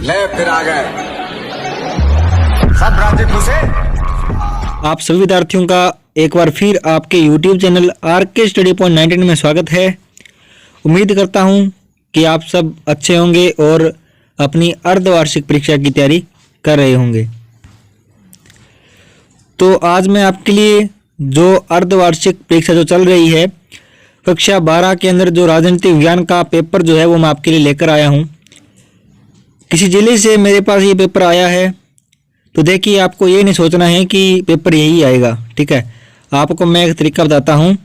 ले फिर आ गए सब राज्य खुशे। आप सभी विद्यार्थियों का एक बार फिर आपके YouTube channel RK study point 19 में स्वागत है। उम्मीद करता हूं कि आप सब अच्छे होंगे और अपनी अर्धवार्षिक परीक्षा की तैयारी कर रहे होंगे। तो आज मैं आपके लिए जो अर्धवार्षिक परीक्षा जो चल रही है कक्षा 12 के अंदर जो राजनीतिक विज्ञान का पेपर जो है वो मैं आपके लिए लेकर आया हूं। किसी जिले से मेरे पास ये पेपर आया है, तो देखिए आपको ये नहीं सोचना है कि पेपर यही आएगा, ठीक है। आपको मैं एक तरीका बताता हूँ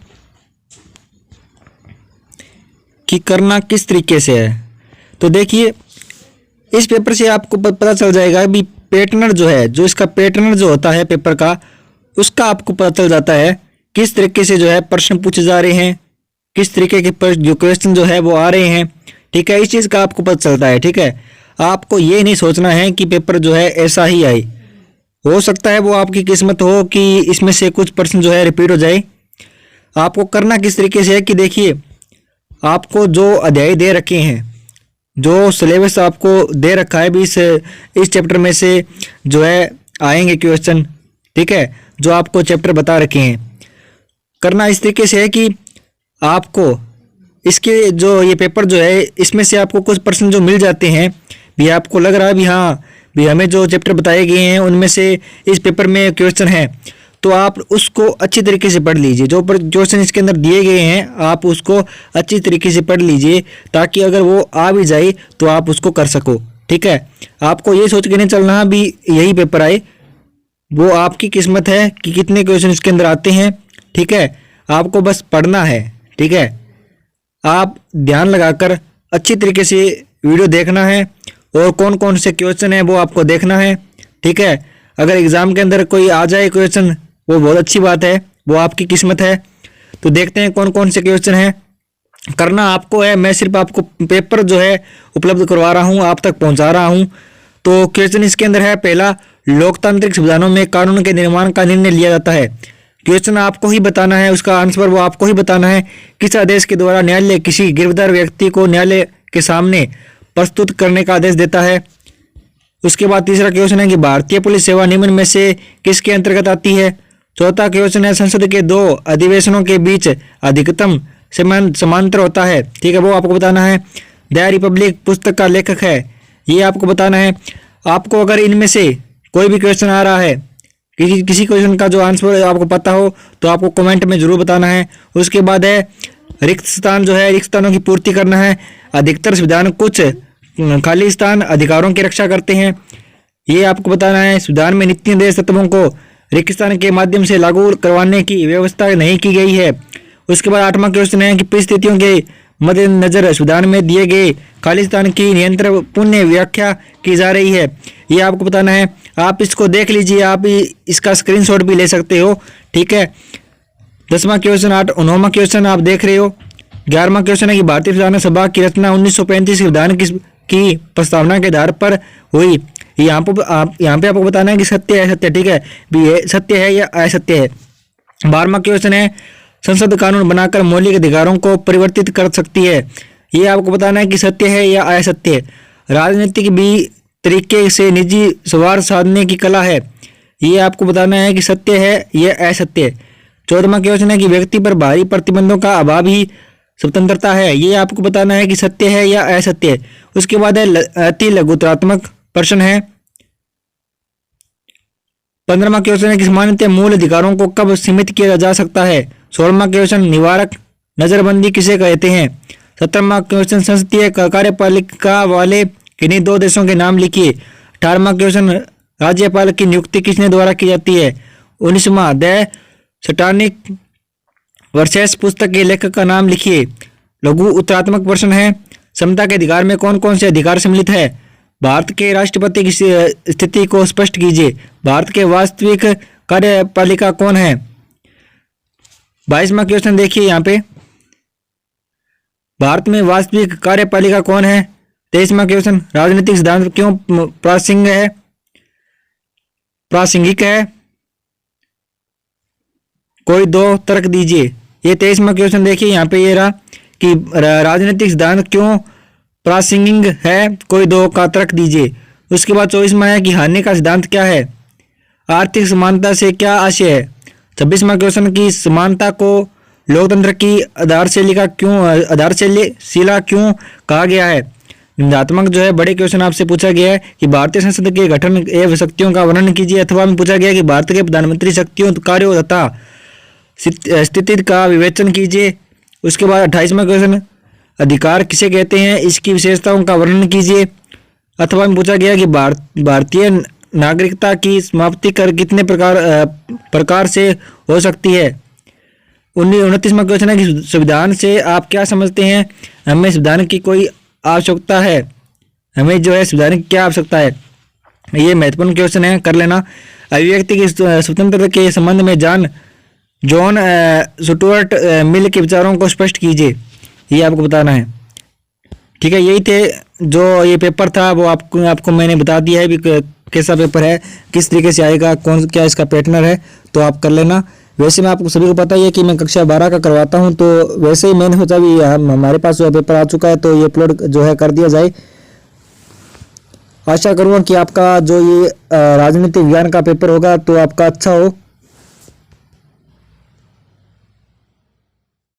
कि करना किस तरीके से है। तो देखिए इस पेपर से आपको पता चल जाएगा भी पैटर्न जो है, जो इसका पैटर्न जो होता है पेपर का, उसका आपको पता चल जाता है किस तरीके से जो है प्रश्न पूछे जा रहे हैं, किस तरीके के जो क्वेश्चन जो है वो आ रहे हैं, ठीक है। इस चीज़ का आपको पता चलता है, ठीक है। आपको ये नहीं सोचना है कि पेपर जो है ऐसा ही आए। हो सकता है वो आपकी किस्मत हो कि इसमें से कुछ प्रश्न जो है रिपीट हो जाए। आपको करना किस तरीके से है कि देखिए आपको जो अध्याय दे रखे हैं, जो सिलेबस आपको दे रखा है भी इस चैप्टर में से जो है आएंगे क्वेश्चन, ठीक है, जो आपको चैप्टर बता रखे हैं। करना इस तरीके से है कि आपको इसके जो ये पेपर जो है इसमें से आपको कुछ प्रश्न जो मिल जाते हैं भी, आपको लग रहा है भी हाँ भी हमें जो चैप्टर बताए गए हैं उनमें से इस पेपर में क्वेश्चन है, तो आप उसको अच्छी तरीके से पढ़ लीजिए। जो क्वेश्चन इसके अंदर दिए गए हैं आप उसको अच्छी तरीके से पढ़ लीजिए, ताकि अगर वो आ भी जाए तो आप उसको कर सको, ठीक है। आपको ये सोच के नहीं चलना भी यही पेपर आए, वो आपकी किस्मत है कि कितने क्वेश्चन इसके अंदर आते हैं, ठीक है। आपको बस पढ़ना है, ठीक है। आप ध्यान लगाकर अच्छी तरीके से वीडियो देखना है और कौन कौन से क्वेश्चन है वो आपको देखना है, ठीक है। अगर एग्ज़ाम के अंदर कोई आ जाए क्वेश्चन वो बहुत अच्छी बात है, वो आपकी किस्मत है। तो देखते हैं कौन कौन से क्वेश्चन हैं। करना आपको है, मैं सिर्फ आपको पेपर जो है उपलब्ध करवा रहा हूँ, आप तक पहुँचा रहा हूँ। तो क्वेश्चन इसके अंदर है पहला, लोकतांत्रिक संविधानों में कानून के निर्माण का निर्णय लिया जाता है। क्वेश्चन आपको ही बताना है, उसका आंसर वो आपको ही बताना है। किस आदेश के द्वारा न्यायालय किसी गिरफ्तार व्यक्ति को न्यायालय के सामने प्रस्तुत करने का आदेश देता है। उसके बाद तीसरा क्वेश्चन है कि भारतीय पुलिस सेवा निम्न में से किसके अंतर्गत आती है। चौथा क्वेश्चन है संसद के दो अधिवेशनों के बीच अधिकतम समांतर होता है, ठीक है, वो आपको बताना है। द रिपब्लिक पुस्तक का लेखक है, ये आपको बताना है। आपको अगर इनमें से कोई भी क्वेश्चन आ रहा है, किसी क्वेश्चन का जो आंसर आपको पता हो तो आपको कमेंट में जरूर बताना है। उसके बाद है रिक्त स्थान जो है, रिक्त स्थानों की पूर्ति करना है। अधिकतर संविधान कुछ खाली स्थान अधिकारों की रक्षा करते हैं, ये आपको बताना है। संविधान में नीति निर्देश तत्वों को रिक्त स्थान के माध्यम से लागू करवाने की व्यवस्था नहीं की गई है। उसके बाद आठवां क्वेश्चन है कि परिस्थितियों के मद्देनजर संविधान में दिए गए खालिस्तान की नियंत्रण पुण्य व्याख्या की जा रही है, ये आपको बताना है। आप इसको देख लीजिए, आप इसका स्क्रीनशॉट भी ले सकते हो, ठीक है। 10वां क्वेश्चन 9वां क्वेश्चन आप देख रहे हो। 11वां क्वेश्चन है कि भारतीय संविधान सभा की रचना 1935 संविधान की प्रस्तावना के आधार पर हुई। यहाँ पे आपको बताना है कि सत्य है सत्य, ठीक है, भी ये सत्य है या असत्य है। 12वां क्वेश्चन है संसद कानून बनाकर मौलिक अधिकारों को परिवर्तित कर सकती है, ये आपको बताना है कि सत्य है या असत्य। राजनीतिक भी तरीके से निजी स्वार्थ साधने की कला है, ये आपको बताना है कि सत्य है या असत्य। 14वां क्वेश्चन है कि व्यक्ति पर भारी प्रतिबंधों का अभाव ही स्वतंत्रता है, ये आपको बताना है कि सत्य है या असत्य। उसके बाद है अति लघुतरात्मक प्रश्न है। 15वां क्वेश्चन है कि सामान्यतः मूल अधिकारों को कब सीमित किया जा सकता है। 16वां क्वेश्चन निवारक नजरबंदी किसे कहते हैं। 17वां क्वेश्चन संसदीय कार्यपालिका वाले किन्हीं दो देशों के नाम लिखिए। 18वां क्वेश्चन राज्यपाल की नियुक्ति किसने द्वारा की जाती है। 19वां द सटानिक वर्सेस पुस्तक के लेखक का नाम लिखिए। लघु उत्तरात्मक प्रश्न है समता के अधिकार में कौन कौन से अधिकार सम्मिलित है। भारत के राष्ट्रपति की स्थिति को स्पष्ट कीजिए। भारत के वास्तविक कार्यपालिका कौन है। 22वां क्वेश्चन देखिए यहाँ पे, भारत में वास्तविक कार्यपालिका कौन है। 23वां क्वेश्चन राजनीतिक सिद्धांत क्यों प्रासंगिक है, कोई दो तर्क दीजिए। ये 23वां क्वेश्चन देखिए यहाँ पे, ये रहा कि राजनीतिक सिद्धांत क्यों प्रासंगिक है, कोई दो का तर्क दीजिए। उसके बाद 24वां है कि हानि का सिद्धांत क्या है, आर्थिक समानता से क्या आशय है। 26वां क्वेश्चन की समानता को लोकतंत्र की आधारशिला क्यों कहा गया है। निबंधात्मक जो है बड़े क्वेश्चन आपसे पूछा गया है कि भारतीय संसद के गठन एवं शक्तियों का वर्णन कीजिए, अथवा में पूछा गया है कि भारत के प्रधानमंत्री शक्तियों, कार्यों तथा स्थिति का विवेचन कीजिए। उसके बाद 28वां क्वेश्चन, अधिकार किसे कहते हैं, इसकी विशेषताओं का वर्णन कीजिए, अथवा में पूछा गया कि भारतीय नागरिकता की समाप्ति कर कितने प्रकार से हो सकती है। 29वां क्वेश्चन है कि संविधान से आप क्या समझते हैं, हमें संविधान की कोई आवश्यकता है, हमें जो है संविधान की क्या आवश्यकता है। ये महत्वपूर्ण क्वेश्चन है, कर लेना। अभिव्यक्ति की स्वतंत्रता के संबंध में जॉन स्टुअर्ट मिल के विचारों को स्पष्ट कीजिए, ये आपको बताना है। ठीक है, यही थे जो ये पेपर था वो आपको मैंने बता दिया है भी कैसा पेपर है, किस तरीके से आएगा, क्या इसका पैटर्न है, तो आप कर लेना। वैसे मैं आपको सभी को पता ही है कि मैं कक्षा 12 का करवाता हूं, तो वैसे ही मैंने सोचा भी हमारे पास जो पेपर आ चुका है तो ये अपलोड जो है कर दिया जाए। आशा करूँगा कि आपका जो ये राजनीति विज्ञान का पेपर होगा तो आपका अच्छा हो।